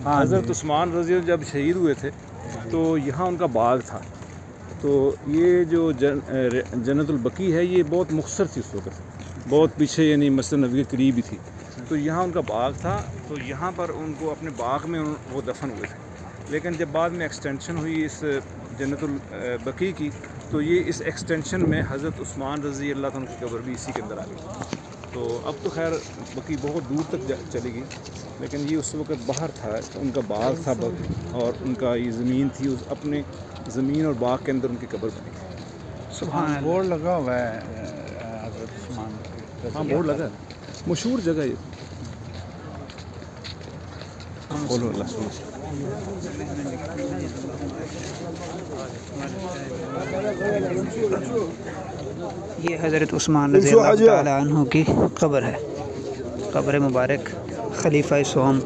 حضرت عثمان رضی اللہ جب شہید ہوئے تھے تو یہاں ان کا باغ تھا. تو یہ جو جنت البقیع ہے یہ بہت مختصر تھی اس وقت, بہت پیچھے یعنی مسجد نبوی کے قریب ہی تھی. تو یہاں ان کا باغ تھا, تو یہاں پر ان کو اپنے باغ میں وہ دفن ہوئے تھے. لیکن جب بعد میں ایکسٹینشن ہوئی اس جنت البقیع کی, تو یہ اس ایکسٹینشن میں حضرت عثمان رضی اللہ عنہ کی قبر بھی اسی کے اندر آ گئی. تو اب تو خیر بقیع بہت دور تک چلی گئی, لیکن یہ اس وقت باہر تھا, ان کا باغ تھا اور ان کا یہ زمین تھی, اس اپنے زمین اور باغ کے اندر ان کی قبر بنی تھی. سبحان اللہ. بورڈ لگا ہوا ہے حضرت عثمان. ہاں بورڈ لگا ہے, مشہور جگہ یہ. بولو اللہ سنو. یہ حضرت عثمان رضی اللہ تعالی عنہ کی قبر ہے, قبر مبارک خلیفہ سوم